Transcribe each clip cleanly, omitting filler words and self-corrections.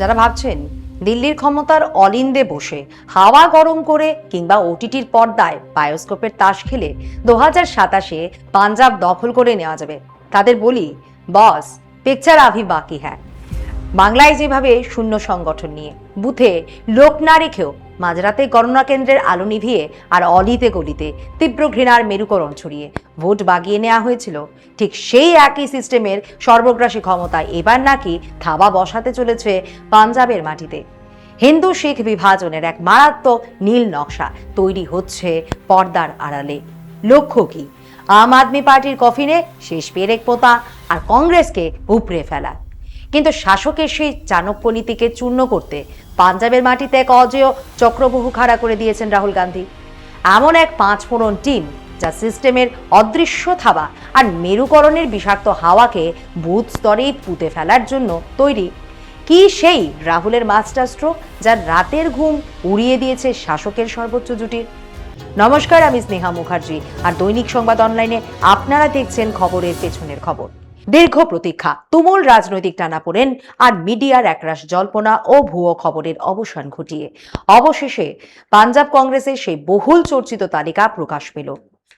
যারা ভাবছেন দিল্লির ক্ষমতার অলিন্দে বসে হাওয়া গরম করে কিংবা ওটিটির পর্দায় বায়োস্কোপের তাস খেলে 2027-এ পাঞ্জাব দখল করে নেওয়া যাবে, তাদের বলি, বস, পিকচার আভি বাকি হ্যাঁ। বাংলায় যেভাবে শূন্য সংগঠন নিয়ে বুথে লোক না রেখেও মাঝরাতে গণনা কেন্দ্রের আলো নিভিয়ে আর অলিতে গলিতে তীব্র ঘৃণার মেরুকরণ ছড়িয়ে ভোট বাগিয়ে নেওয়া হয়েছিল, ঠিক সেই একই সিস্টেমের সর্বগ্রাসী ক্ষমতা এবার নাকি থাবা বসাতে চলেছে পাঞ্জাবের মাটিতে। হিন্দু শিখ বিভাজনের এক মারাত্মক নীল নকশা তৈরি হচ্ছে পর্দার আড়ালে। লক্ষ্য কি? আম আদমি পার্টির কফিনে শেষ পেরেক পোতা আর কংগ্রেসকে উপড়ে ফেলা। কিন্তু শাসকের সেই চাণক্য নীতিকে চূর্ণ করতে পাঞ্জাবের মাটিতে এক অজেয় চক্রবহু খাড়া করে দিয়েছেন রাহুল গান্ধী। এমন এক পাঁচফোড়ন টিম যা সিস্টেমের অদৃশ্য থাবা আর মেরুকরণের বিষাক্ত হাওয়াকে বুথ স্তরেই পুঁতে ফেলার জন্য তৈরি। কি সেই রাহুলের মাস্টার স্ট্রোক যার রাতের ঘুম উড়িয়ে দিয়েছে শাসকের সর্বোচ্চ জুটির? নমস্কার, আমি স্নেহা মুখার্জি, আর দৈনিক সংবাদ অনলাইনে আপনারা দেখছেন খবরের পেছনের খবর। দীর্ঘ প্রতীক্ষা, তুমুল রাজনৈতিক টানাপোড়েন আর মিডিয়ার একরাশ জল্পনা ও ভুয়ো খবরের অবসান ঘটিয়ে অবশেষে পাঞ্জাব কংগ্রেসের সেই বহুল চর্চিত তালিকা প্রকাশ পেল।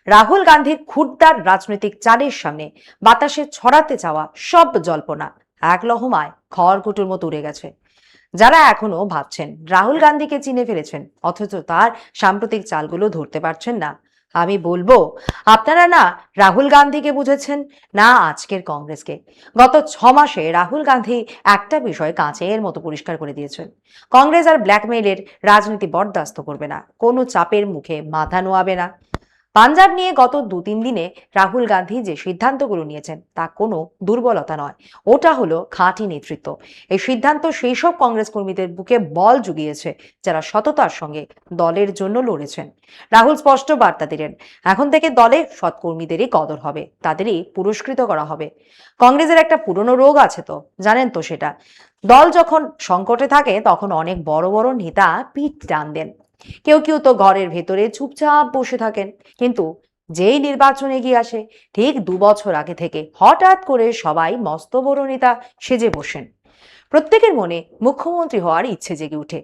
রাহুল গান্ধীর ক্ষুদ্দার রাজনৈতিক চালের সামনে বাতাসে ছড়াতে চাওয়া সব জল্পনা এক লহমায় খড়কুটোর মতো উড়ে গেছে। যারা এখনো ভাবছেন রাহুল গান্ধীকে চিনে ফেলেছেন অথচ তার সাম্প্রতিক চালগুলো ধরতে পারছেন না, আমি বলবো, আপনারা না রাহুল গান্ধীকে বুঝেছেন, না আজকের কংগ্রেসকে। গত 6 মাসে রাহুল গান্ধী একটা বিষয় কাঁচের মতো পরিষ্কার করে দিয়েছেন: কংগ্রেস আর ব্ল্যাকমেইলের রাজনীতি বরদাস্ত করবে না, কোনো চাপের মুখে মাথা নোয়াবে না। পাঞ্জাব নিয়ে গত 2-3 দিনে রাহুল গান্ধী যে সিদ্ধান্তগুলো নিয়েছেন তা কোনো দুর্বলতা নয়, ওটা হলো খাঁটি নেতৃত্ব। এই সিদ্ধান্ত সেই সব কংগ্রেস কর্মীদের বুকে বল জুগিয়েছে যারা সততার সঙ্গে দলের জন্য লড়েছেন। রাহুল স্পষ্ট বার্তা দিলেন, এখন থেকে দলে সৎকর্মীদেরই কদর হবে, তাদেরই পুরস্কৃত করা হবে। কংগ্রেসের একটা পুরনো রোগ আছে তো, জানেন তো সেটা, দল যখন সংকটে থাকে তখন অনেক বড় বড় নেতা পিঠ টান দেন। কেউ কেউ তো ঘরের ভেতরে চুপচাপ বসে থাকেন, কিন্তু যেই নির্বাচন এগিয়ে আসে ঠিক 2 বছর আগে থেকে হঠাৎ করে সবাই মস্ত বড় নেতা সেজে বসেন। প্রত্যেকের মনে মুখ্যমন্ত্রী হওয়ার ইচ্ছে জেগে উঠে।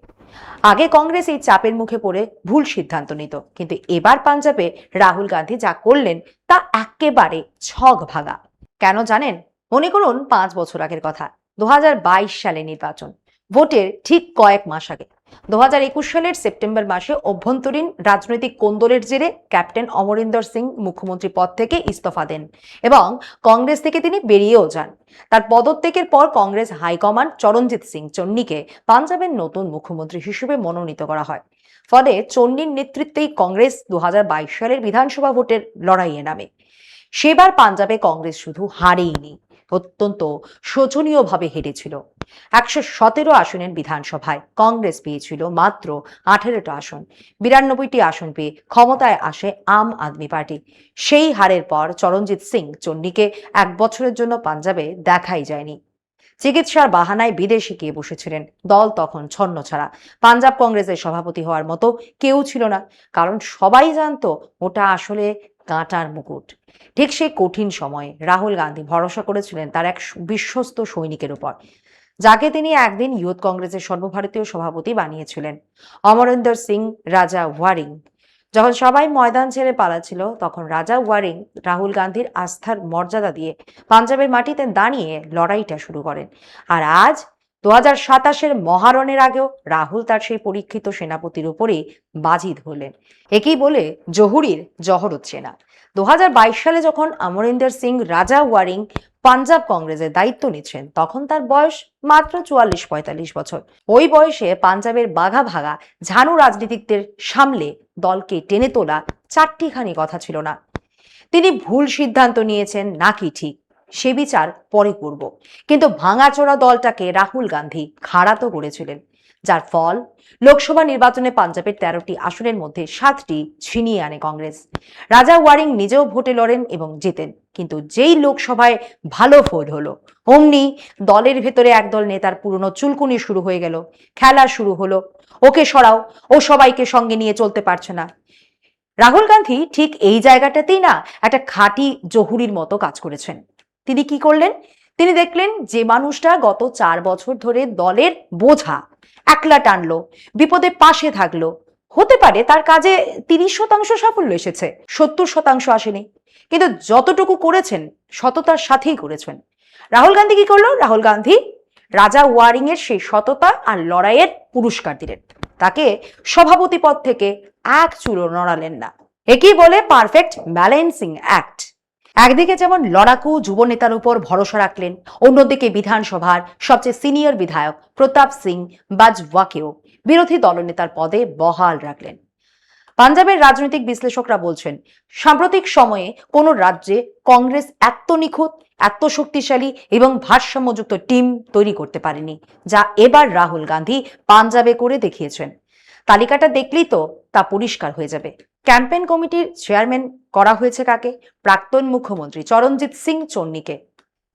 আগে কংগ্রেস এই চাপের মুখে পড়ে ভুল সিদ্ধান্ত নিত, কিন্তু এবার পাঞ্জাবে রাহুল গান্ধী যা করলেন তা একেবারে ছক ভাগা। কেন জানেন? মনে করুন 5 বছর আগের কথা, 2022 সালে নির্বাচন, ভোটের ঠিক কয়েক মাস আগে 2021 সালের সেপ্টেম্বর মাসে অভ্যন্তরীণ রাজনৈতিক কোন্দলের জেরে ক্যাপ্টেন অমরিন্দর সিং মুখ্যমন্ত্রী পদ থেকে ইস্তফা দেন এবং কংগ্রেস থেকে তিনি বেরিয়েও যান। তার পদত্যাগের পর কংগ্রেস হাইকমান্ড চরণজিৎ সিং চন্নিকে পাঞ্জাবের নতুন মুখ্যমন্ত্রী হিসেবে মনোনীত করা হয়। ফলে চন্নির নেতৃত্বেই কংগ্রেস 2022 সালের বিধানসভা ভোটের লড়াইয়ে নামে। সেবার পাঞ্জাবে কংগ্রেস শুধু হারেইনি, অত্যন্ত শোচনীয়ভাবে হেরেছিল। 117 আসনের বিধানসভায় কংগ্রেস পেয়েছিল মাত্র 18টা আসন। 92টি আসন পেয়ে ক্ষমতায় আসে আম আদমি পার্টি। সেই হারের পর চরণজিৎ সিং চন্নিকে 1 বছরের জন্য পাঞ্জাবে দেখাই যায়নি। চিকিৎসার বাহানায় বিদেশে গিয়ে বসেছিলেন। দল তখন ছন্নছাড়া। পাঞ্জাব কংগ্রেসের সভাপতি হওয়ার মতো কেউ ছিল না, কারণ সবাই জানতো ওটা আসলে কাঁটার মুকুট। ঠিক সেই কঠিন সময়ে রাহুল গান্ধী ভরসা করেছিলেন তার এক বিশ্বস্ত সৈনিকের উপর, যাকে তিনি একদিন ইউথ কংগ্রেসের সর্বভারতীয় সভাপতি বানিয়েছিলেন, অমরিন্দর সিং রাজা ওয়ারিং। যখন সবাই ময়দান ছেড়ে পালাচ্ছিল তখন রাজা ওয়ারিং রাহুল গান্ধীর আস্থার মর্যাদা দিয়ে পাঞ্জাবের মাটিতে দাঁড়িয়ে লড়াইটা শুরু করেন। আর আজ 2027-এর মহারণের আগেও রাহুল তার সেই পরীক্ষিত সেনাপতির উপরেই বাজি ধরলেন। একেই বলে জহুরির জহর হচ্ছে না। 2022 সালে যখন অমরিন্দর সিং রাজা ওয়ারিং পাঞ্জাব কংগ্রেসের দায়িত্ব নিচ্ছেন তখন তার বয়স মাত্র 44-45 বছর। ওই বয়সে পাঞ্জাবের বাঘা ভাগা ঝানু রাজনীতিকদের সামলে দলকে টেনে তোলা চারটিখানি কথা ছিল না। তিনি ভুল সিদ্ধান্ত নিয়েছেন নাকি ঠিক, সে বিচার পরে করব, কিন্তু ভাঙাচোরা দলটাকে রাহুল গান্ধী খাড়া তো করেছিলেন, যার ফল লোকসভা নির্বাচনে পাঞ্জাবের 13টি আসনের মধ্যে 7টি ছিনিয়ে আনে কংগ্রেস। রাজা ওয়ারিং নিজেও ভোটে লড়েন এবং জেতেন, কিন্তু যেই লোকসভায় ভালো ফল হলো অমনি দলের ভেতরে একদল নেতার পুরনো চুলকুনি শুরু হয়ে গেল। খেলা শুরু হলো, ওকে সরাও, ও সবাইকে সঙ্গে নিয়ে চলতে পারছে না। রাহুল গান্ধী ঠিক এই জায়গাটাতেই না একটা খাঁটি জহুরির মতো কাজ করেছেন। তিনি কি করলেন? তিনি দেখলেন যে মানুষটা গত 4 বছর ধরে দলের বোঝা একলা টানলো, বিপদে পাশে থাকলো, হতে পারে তার কাজে 30% সাফল্য এসেছে, 70% আসেনি, কিন্তু যতটুকু করেছেন সততার সাথেই করেছেন। রাহুল গান্ধী কি করলো? রাহুল গান্ধী রাজা ওয়ারিং এর সেই সততা আর লড়াইয়ের পুরস্কার দিলেন। তাকে সভাপতি পদ থেকে এক চুলও নড়ালেন না। একই বলে পারফেক্ট ব্যালেন্সিং অ্যাক্ট। একদিকে যেমন লড়াকু যুব নেতার উপর ভরসা রাখলেন, অন্যদিকে বিধানসভার সবচেয়ে সিনিয়র বিধায়ক প্রতাপ সিং বাজওয়াকেও বিরোধী দলনেতার পদে বহাল রাখলেন। পাঞ্জাবের রাজনৈতিক বিশ্লেষকরা বলছেন, সাম্প্রতিক সময়ে কোন রাজ্যে কংগ্রেস এত নিখুঁত, এত শক্তিশালী এবং ভারসাম্যযুক্ত টিম তৈরি করতে পারেনি, যা এবার রাহুল গান্ধী পাঞ্জাবে করে দেখিয়েছেন। তালিকাটা দেখলেই তো তা পরিষ্কার হয়ে যাবে। ক্যাম্পেইন কমিটির চেয়ারম্যান করা হয়েছে কাকে? প্রাক্তন মুখ্যমন্ত্রী চরণজিৎ সিং চন্নিকে,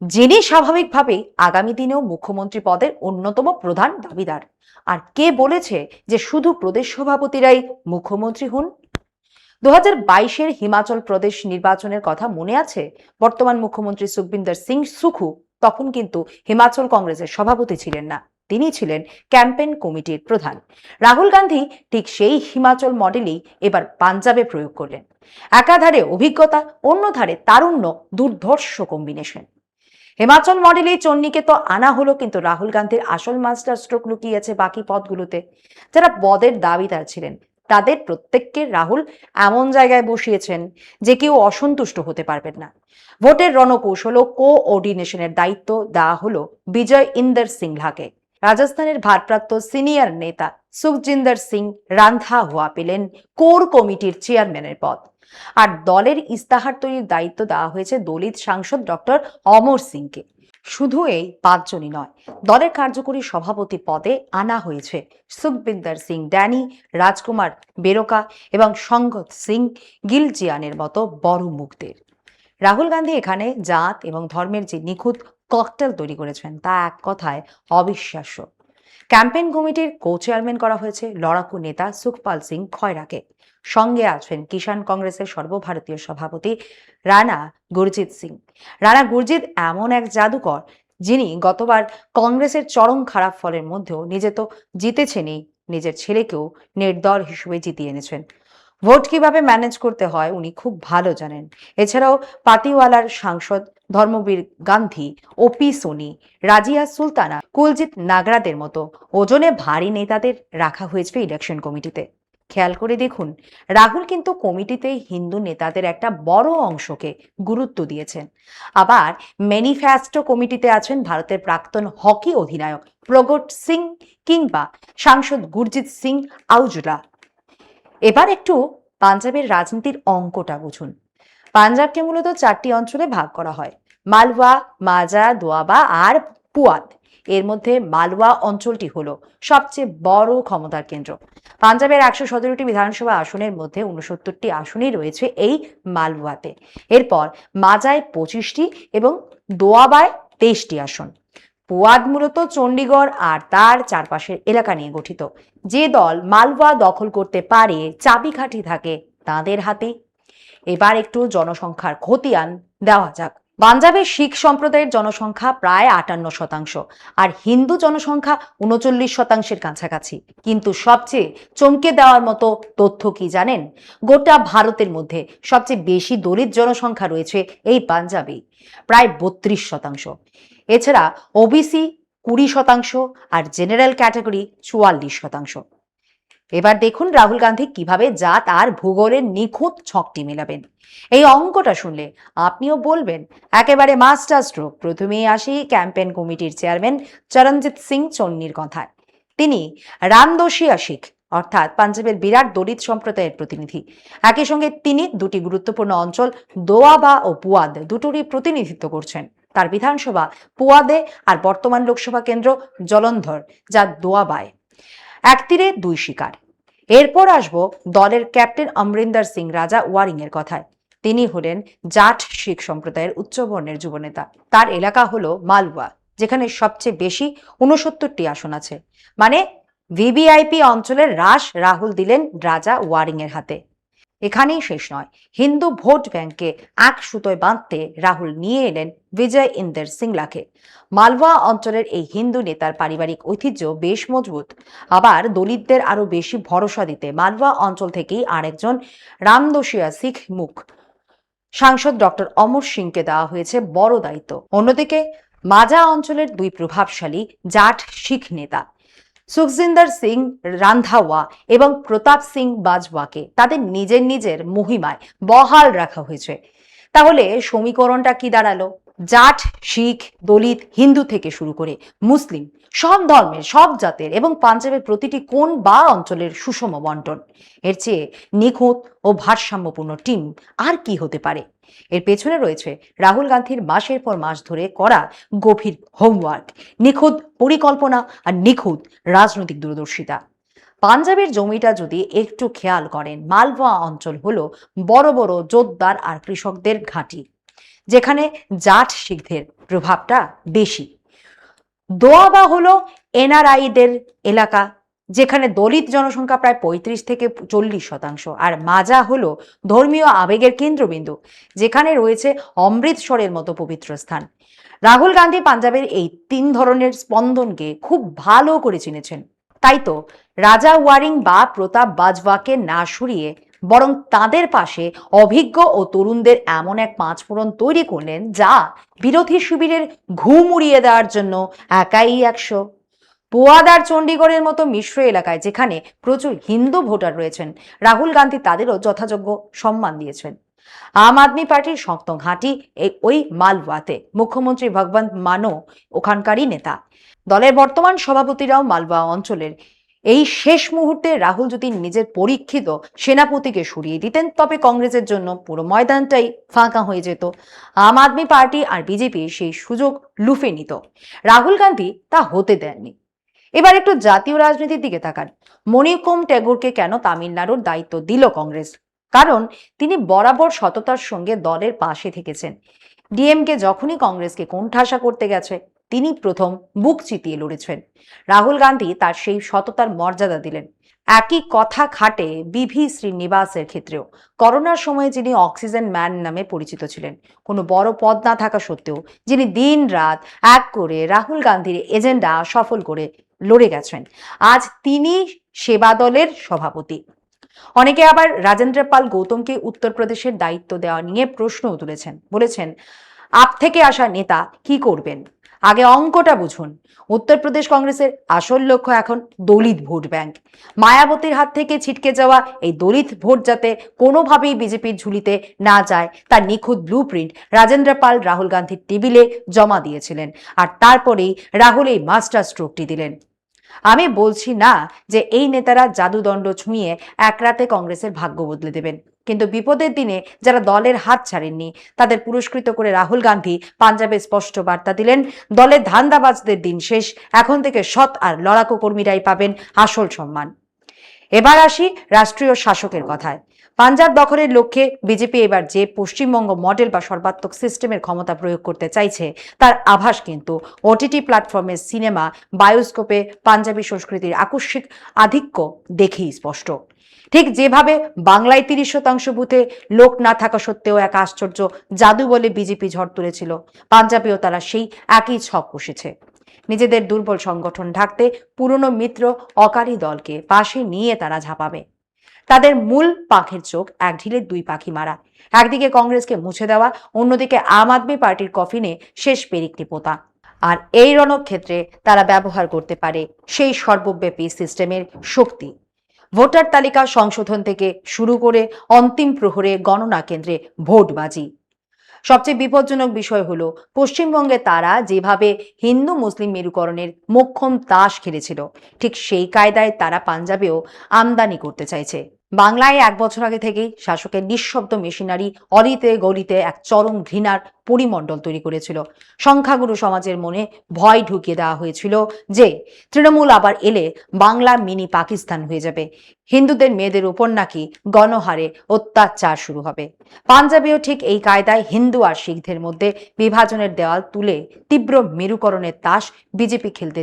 যিনি স্বাভাবিকভাবেই আগামী দিনেও মুখ্যমন্ত্রী পদের অন্যতম প্রধান দাবিদার। আর কে বলেছে যে শুধু প্রদেশ সভাপতিরাই মুখ্যমন্ত্রী হন? 2022-এর হিমাচল প্রদেশ নির্বাচনের কথা মনে আছে? বর্তমান মুখ্যমন্ত্রী সুখবিন্দর সিং সুখু তখন কিন্তু হিমাচল কংগ্রেসের সভাপতি ছিলেন না, তিনি ছিলেন ক্যাম্পেইন কমিটির প্রধান। রাহুল গান্ধী ঠিক সেই হিমাচল মডেলই এবার পাঞ্জাবে প্রয়োগ করলেন। একাধারে অভিজ্ঞতা, অন্য ধারে তারুণ্য, দুর্ধর্ষ কম্বিনেশন। হিমাচল মডেলে চন্নিকে তো আনা হলো, কিন্তু রাহুল গান্ধীর আসল মাস্টার স্ট্রোক লুকিয়ে আছে বাকি পদগুলোতে। যারা পদের দাবিদার ছিলেন তাদের প্রত্যেককে রাহুল এমন জায়গায় বসিয়েছেন যে কেউ অসন্তুষ্ট হতে পারবেন না। ভোটের রণকৌশল ও কোঅর্ডিনেশনের দায়িত্ব দেওয়া হলো বিজয় ইন্দর সিংহাকে। রাজস্থানের ভারপ্রাপ্ত সিনিয়র নেতা সুখজিন্দর সিং রান্ধাওয়া পেলেন কোর কমিটির চেয়ারম্যানের পদ। আর দলের ইস্তাহার তৈরির দায়িত্ব দেওয়া হয়েছে দলিত সাংসদ ডক্টর অমর সিংকে। শুধু এই 5 জনই নয়, দলের কার্যকরী সভাপতি পদে আনা হয়েছে সুখবিন্দর সিং ড্যানি, রাজকুমার বেরোকা এবং সঙ্গত সিং গিলজিয়ানের মতো বড় মুখদের। রাহুল গান্ধী এখানে জাত এবং ধর্মের যে নিখুঁত ককটেল তৈরি করেছেন তা এক কথায় অবিশ্বাস্য। ক্যাম্পেইন কমিটির কো চেয়ারম্যান করা হয়েছে লড়াকু নেতা সুখপাল সিং খয়রাকে। সঙ্গে আছেন কিষাণ কংগ্রেসের সর্বভারতীয় সভাপতি রানা গুরজিৎ সিং। রানা গুরজিৎ এমন এক জাদুকর যিনি গতবার কংগ্রেসের চরম খারাপ ফলের মধ্যেও নিজে তো জিতেছেনই, নিজের ছেলেকেও নির্দল হিসেবে জিতিয়ে এনেছেন। ভোট কিভাবে ম্যানেজ করতে হয় উনি খুব ভালো জানেন। এছাড়াও পাতিওয়ালার সাংসদ ধর্মবীর গান্ধী, ওপি সোনি, রাজিয়া সুলতানা, কুলজিৎ নাগরাদের মতো ওজনে ভারী নেতাদের রাখা হয়েছে ইলেকশন কমিটিতে। খেয়াল করে দেখুন, রাহুল কিন্তু কমিটিতে হিন্দু নেতাদের একটা বড় অংশকে গুরুত্ব দিয়েছেন। আবার ম্যানিফেস্টো কমিটিতে আছেন ভারতের প্রাক্তন হকি অধিনায়ক প্রগট সিং কিংবা সাংসদ গুরজিৎ সিং আউজলা। এবার একটু পাঞ্জাবের রাজনীতির অঙ্কটা বুঝুন। পাঞ্জাবকে মূলত 4টি অঞ্চলে ভাগ করা হয়: মালওয়া, মাজা, দোয়াবা আর পুয়াদ। এর মধ্যে মালওয়া অঞ্চলটি হলো সবচেয়ে বড় ক্ষমতার কেন্দ্র। পাঞ্জাবের 117টি বিধানসভা আসনের মধ্যে 69টি আসনই রয়েছে এই মালওয়াতে। এরপর মাজায় 25টি এবং দোয়াবায় 23টি আসন। পুয়াদ মূলত চণ্ডীগড় আর তার চারপাশের এলাকা নিয়ে গঠিত। যে দল মালওয়া দখল করতে পারে চাবিকাঠি থাকে তাদের হাতে। এবার একটু জনসংখ্যার খতিয়ান দেওয়া যাক। পাঞ্জাবের শিখ সম্প্রদায়ের জনসংখ্যা প্রায় 58% আর হিন্দু জনসংখ্যা 39%-এর কাছাকাছি। কিন্তু সবচেয়ে চমকে দেওয়ার মতো তথ্য কি জানেন? গোটা ভারতের মধ্যে সবচেয়ে বেশি দলিত জনসংখ্যা রয়েছে এই পাঞ্জাবে, প্রায় 32%। এছাড়া ওবিসি 20% আর জেনারেল ক্যাটাগরি 44%। এবার দেখুন রাহুল গান্ধী কিভাবে জাত আর ভূগোলের নিখুঁত ছকটি মেলাবেন। এই অঙ্কটা শুনলে আপনিও বলবেন একেবারে মাস্টার স্ট্রোক। প্রথমেই আসি ক্যাম্পেইন কমিটির চেয়ারম্যান চরণজিৎ সিং চন্নির কথায়। তিনি রামদোসিয়া শিখ অর্থাৎ পাঞ্জাবের বিরাট দলিত সম্প্রদায়ের প্রতিনিধি। একই সঙ্গে তিনি দুটি গুরুত্বপূর্ণ অঞ্চল দোয়াবা ও পুয়াদ দুটোরই প্রতিনিধিত্ব করছেন। তার বিধানসভা পুয়াদে আর বর্তমান লোকসভা কেন্দ্র জলন্ধর, যা দোয়াবায়। এক তীরে দুই শিকার। এরপর আসবো দলের ক্যাপ্টেন অমরিন্দর সিং রাজা ওয়ারিং এর কথায়। তিনি হলেন জাট শিখ সম্প্রদায়ের উচ্চবর্ণের যুবনেতা। তার এলাকা হলো মালওয়া, যেখানে সবচেয়ে বেশি 69টি আসন আছে। মানে ভিভিআইপি অঞ্চলের রাশ রাহুল দিলেন রাজা ওয়ারিং এর হাতে। এখানেই শেষ নয়, হিন্দু ভোট ব্যাংককে এক সুতোয় বাঁধতে রাহুল নিয়ে এলেন বিজয় ইন্দের সিংলাকে। মালওয়া অঞ্চলের এই হিন্দু নেতার পারিবারিক ঐতিহ্য বেশ মজবুত। আবার দলিতদের আরো বেশি ভরসা দিতে মালওয়া অঞ্চল থেকেই আরেকজন রামদোসিয়া শিখ মুখ সাংসদ ডক্টর অমর সিংকে দেওয়া হয়েছে বড় দায়িত্ব। অন্যদিকে মাজা অঞ্চলের দুই প্রভাবশালী জাট শিখ নেতা সুখজিন্দর সিং রান্ধাওয়া এবং প্রতাপ সিং বাজওয়াকে তাদের নিজের নিজের মহিমায় বহাল রাখা হয়েছে। তাহলে সমীকরণটা কি দাঁড়ালো? জাট, শিখ, দলিত, হিন্দু থেকে শুরু করে মুসলিম, সব ধর্মের, সব জাতের এবং পাঞ্জাবের প্রতিটি কোণ বা অঞ্চলের সুষম বন্টন। এর চেয়ে নিখুঁত ও ভারসাম্যপূর্ণ টিম আর কি হতে পারে? এর পেছনে রয়েছে রাহুল গান্ধীর মাসের পর মাস ধরে করা গভীর হোমওয়ার্ক, নিখুঁত পরিকল্পনা আর নিখুঁত রাজনৈতিক দূরদর্শিতা। পাঞ্জাবের জমিটা যদি একটু খেয়াল করেন, মালওয়া অঞ্চল হলো বড় বড় জোতদার আর কৃষকদের ঘাঁটি, যেখানে জাট শিখদের প্রভাবটা বেশি। দোয়াবা হলো এনআরআইদের এলাকা, যেখানে দলিত জনসংখ্যা প্রায় 35 থেকে 40%। আর মাজা হলো ধর্মীয় আবেগের কেন্দ্রবিন্দু, যেখানে রয়েছে অমৃতসরের মতো পবিত্র স্থান। রাহুল গান্ধী পাঞ্জাবের এই তিন ধরনের স্পন্দনকে খুব ভালো করে চিনেছেন। তাই তো রাজা ওয়ারিং বা প্রতাপ বাজওয়াকে না সরিয়ে বরং তাদের পাশে অভিজ্ঞ ও তরুণদের এমন এক পাঁচফোড়ন তৈরি করলেন, যা বিরোধী শিবিরের ঘুম উড়িয়ে দেওয়ার জন্য একাই 100। পোয়াদার চণ্ডীগড়ের মতো মিশ্র এলাকায় যেখানে প্রচুর হিন্দু ভোটার রয়েছেন, রাহুল গান্ধী তাদেরও যথাযোগ্য সম্মান দিয়েছেন। আম আদমি পার্টির শক্ত ঘাঁটি ওই মালওয়াতে, মুখ্যমন্ত্রী ভগবন্ত মানও ওখানকারই নেতা। দলের বর্তমান সভাপতিরাও মালওয়া অঞ্চলের। এই শেষ মুহূর্তে রাহুল যদি নিজের পরীক্ষিত সেনাপতিকে সরিয়ে দিতেন, তবে কংগ্রেসের জন্য পুরো ময়দানটাই ফাঁকা হয়ে যেত। আম আদমি পার্টি আর বিজেপি সেই সুযোগ লুফে নিত। রাহুল গান্ধী তা হতে দেননি। এবার একটু জাতীয় রাজনীতির দিকে তাকান। মণিকুম টেগোরকে কেন তামিলনাড়ুর দায়িত্ব দিল কংগ্রেস? কারণ তিনি বরাবর সততার সঙ্গে দলের পাশে থেকেছেন। ডিএমকে যখনই কংগ্রেসকে কোণঠাসা করতে গেছে, তিনি প্রথম বুক চিতিয়ে লড়েছেন। রাহুল গান্ধী তার সেই সততার মর্যাদা দিলেন। একই কথা খাটে বিভি শ্রীনিবাসের ক্ষেত্রেও। করোনার সময় যিনি অক্সিজেন ম্যান নামে পরিচিত ছিলেন, কোনো বড় পদ না থাকা সত্ত্বেও যিনি দিন রাত এক করে রাহুল গান্ধীর এজেন্ডা সফল করে লড়ে গেছেন, আজ তিনি সেবা দলের সভাপতি। অনেকে আবার রাজেন্দ্র পাল গৌতমকে উত্তরপ্রদেশের দায়িত্ব দেওয়া নিয়ে প্রশ্নও তুলেছেন। বলেছেন, আপ থেকে আসা নেতা কি করবেন? আগে অঙ্কটা বুঝুন। উত্তরপ্রদেশ কংগ্রেসের আসল লক্ষ্য এখন দলিত ভোট ব্যাংক। মায়াবতীর হাত থেকে ছিটকে যাওয়া এই দলিত ভোট যাতে কোনোভাবেই বিজেপির ঝুলিতে না যায়, তার নিখুঁত ব্লুপ্রিন্ট রাজেন্দ্র পাল রাহুল গান্ধীর টেবিলে জমা দিয়েছিলেন। আর তারপরেই রাহুল এই মাস্টার স্ট্রোকটি দিলেন। আমি বলছি না যে এই নেতারা জাদুদণ্ড ছুঁয়ে এক রাতে কংগ্রেসের ভাগ্য বদলে দেবেন, কিন্তু বিপদের দিনে যারা দলের হাত ছাড়েননি তাদের পুরস্কৃত করে রাহুল গান্ধী পাঞ্জাবে স্পষ্ট বার্তা দিলেন, দলের ধান্দাবাজদের দিন শেষ, এখন থেকে সৎ আর লড়াকু কর্মীরাই পাবেন আসল সম্মান। এবার আসি রাষ্ট্রীয় শাসকের কথায়। পাঞ্জাব দখলের লক্ষ্যে বিজেপি এবার যে পশ্চিমবঙ্গ মডেল বা সর্বাত্মক সিস্টেমের ক্ষমতা প্রয়োগ করতে চাইছে, তার আভাস কিন্তু ওটিটি প্ল্যাটফর্মের সিনেমা, বায়োস্কোপে পাঞ্জাবি সংস্কৃতির আকস্মিক আধিক্য দেখেই স্পষ্ট। ঠিক যেভাবে বাংলায় 30% বুথে লোক না থাকা সত্ত্বেও এক আশ্চর্য জাদু বলে বিজেপি ঝড় তুলেছিল, পাঞ্জাবেও তারা সেই একই ছক কষেছে। নিজেদের দুর্বল সংগঠন ঢাকতে পুরনো মিত্র অকালী দলকে পাশে নিয়ে তারা ঝাঁপাবে। তাদের মূল পাখের চোখ এক ঢিলে দুই পাখি মারা, একদিকে কংগ্রেসকে মুছে দেওয়া, অন্যদিকে আম আদমি পার্টির কফিনে শেষ পেরেকটি পোতা। আর এই রণক্ষেত্রে তারা ব্যবহার করতে পারে সেই সর্বব্যাপী সিস্টেমের শক্তি। ভোটার তালিকা সংশোধন থেকে শুরু করে অন্তিম প্রহরে গণনা কেন্দ্রে ভোটবাজি। সবচেয়ে বিপজ্জনক বিষয় হলো, পশ্চিমবঙ্গে তারা যেভাবে হিন্দু মুসলিম মেরুকরণের মোক্ষম তাস খেলেছিল, ঠিক সেই কায়দায় তারা পাঞ্জাবেও আমদানি করতে চাইছে। বাংলায় 1 বছর আগে থেকেই শাসকের নিঃশব্দ মেশিনারি অলিতে গলিতে এক চরম ঘৃণার পরিমণ্ডল তৈরি করেছিল। সংখ্যাগুরু সমাজের মনে ভয় ঢুকিয়ে দেওয়া হয়েছিল যে তৃণমূল আবার এলে বাংলা মিনি পাকিস্তান হয়ে যাবে, হিন্দুদের মেয়েদের উপর নাকি গণহারে অত্যাচার শুরু হবে। পাঞ্জাবেও ঠিক এই কায়দায় হিন্দু আর শিখদের মধ্যে বিভাজনের দেওয়াল তুলে তীব্র মেরুকরণের তাস বিজেপি খেলতে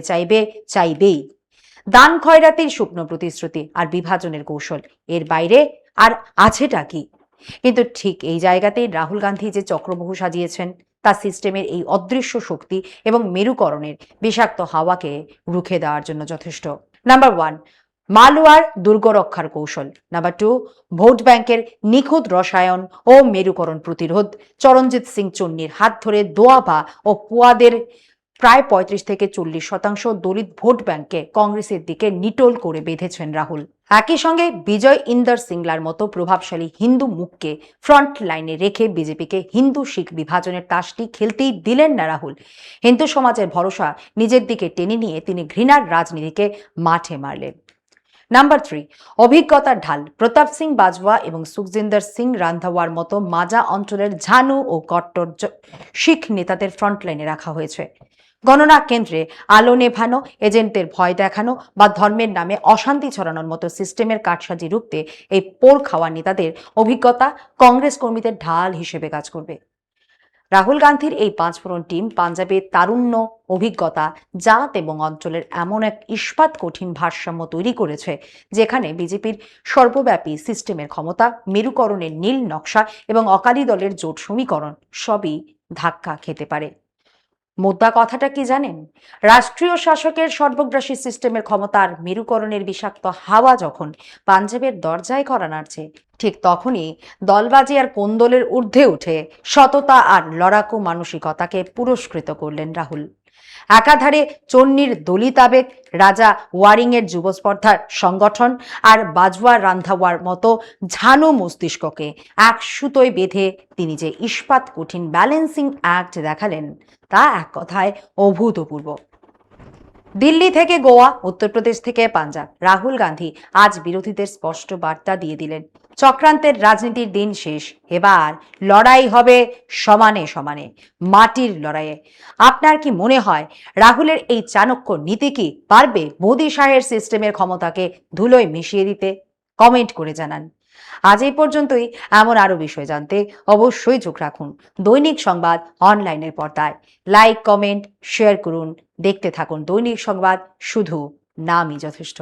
চাইবেই। দান খয়রাতির শুকনো প্রতিশ্রুতি আর বিভাজনের কৌশল, এর বাইরে আর আছেটা কি? কিন্তু ঠিক এই জায়গাতেই রাহুল গান্ধী যে চক্রব্যূহ সাজিয়েছেন তা সিস্টেমের এই অদৃশ্য শক্তি এবং মেরুকরণের বিষাক্ত হাওয়াকে রুখে দেওয়ার জন্য যথেষ্ট। নাম্বার 1, মালওয়ার দুর্গ রক্ষার কৌশল। নাম্বার 2, ভোট ব্যাংকের নিখুঁত রসায়ন ও মেরুকরণ প্রতিরোধ। চরণজিৎ সিং চন্নির হাত ধরে দোয়াবা ও পুয়াদের প্রায় 35 থেকে 40% দলিত ভোট ব্যাংককে কংগ্রেসের দিকে নিটোল করে বেঁধেছেন রাহুল। একই সঙ্গে বিজয় ইন্দর সিংলার মতো প্রভাবশালী হিন্দু মুখকে ফ্রন্ট লাইনে রেখে বিজেপিকে হিন্দু শিখ বিভাজনের তাসটি খেলতেই দিলেন না রাহুল। হিন্দু সমাজের ভরসা নিজের দিকে টেনে নিয়ে তিনি ঘৃণার রাজনীতিকে মাঠে মারলেন। নাম্বার 3, অভিজ্ঞতার ঢাল। প্রতাপ সিং বাজওয়া এবং সুখজিন্দর সিং রান্ধাওয়ার মতো মাজা অঞ্চলের ঝানু ও কট্টর শিখ নেতাদের ফ্রন্টলাইনে রাখা হয়েছে। গণনা কেন্দ্রে আলো নেভানো, এজেন্টদের ভয় দেখানো বা ধর্মের নামে অশান্তি ছড়ানোর মতো সিস্টেমের কারসাজি রুখতে এই পোড় খাওয়া নেতাদের অভিজ্ঞতা কংগ্রেস কর্মীদের ঢাল হিসেবে কাজ করবে। রাহুল গান্ধীর এই পাঁচফোড়ন টিম পাঞ্জাবের তারুণ্য, অভিজ্ঞতা, জাত এবং অঞ্চলের এমন এক ইস্পাত কঠিন ভারসাম্য তৈরি করেছে যেখানে বিজেপির সর্বব্যাপী সিস্টেমের ক্ষমতা, মেরুকরণের নীল নকশা এবং অকালি দলের জোট সমীকরণ সবই ধাক্কা খেতে পারে। মোদ্দা কথাটা কি জানেন? রাষ্ট্রীয় শাসকের সর্বগ্রাসী সিস্টেমের ক্ষমতার মেরুকরণের বিষাক্ত হাওয়া যখন পাঞ্জাবের দরজায় করা নাড়ছে, ঠিক তখনই দলবাজি আর কোন্দলের ঊর্ধ্বে উঠে সততা আর লড়াকু মানসিকতাকে পুরস্কৃত করলেন রাহুল। একাধারে চন্নির দলিত আবেগ, রাজা ওয়ারিংয়ের যুব স্পর্ধার সংগঠন আর বাজওয়া রান্ধাওয়ার মতো ঝানু মস্তিষ্ককে এক সুতোয় বেঁধে তিনি যে ইস্পাত কঠিন ব্যালেন্সিং অ্যাক্ট দেখালেন তা এক কথায় অভূতপূর্ব। দিল্লি থেকে গোয়া, উত্তরপ্রদেশ থেকে পাঞ্জাব, রাহুল গান্ধী আজ বিরোধীদের স্পষ্ট বার্তা দিয়ে দিলেন, চক্রান্তের রাজনীতির দিন শেষ, এবার লড়াই হবে সমানে সমানে, মাটির লড়াইয়ে। আপনার কি মনে হয় রাহুলের এই চাণক্য নীতি কি পারবে মোদি শাহের সিস্টেমের ক্ষমতাকে ধুলোয় মিশিয়ে দিতে? কমেন্ট করে জানান। আজ এই পর্যন্তই। এমন আরো বিষয় জানতে অবশ্যই চোখ রাখুন দৈনিক সংবাদ অনলাইনের পর্দায়। লাইক, কমেন্ট, শেয়ার করুন। দেখতে থাকুন দৈনিক সংবাদ, শুধু নামই যথেষ্ট।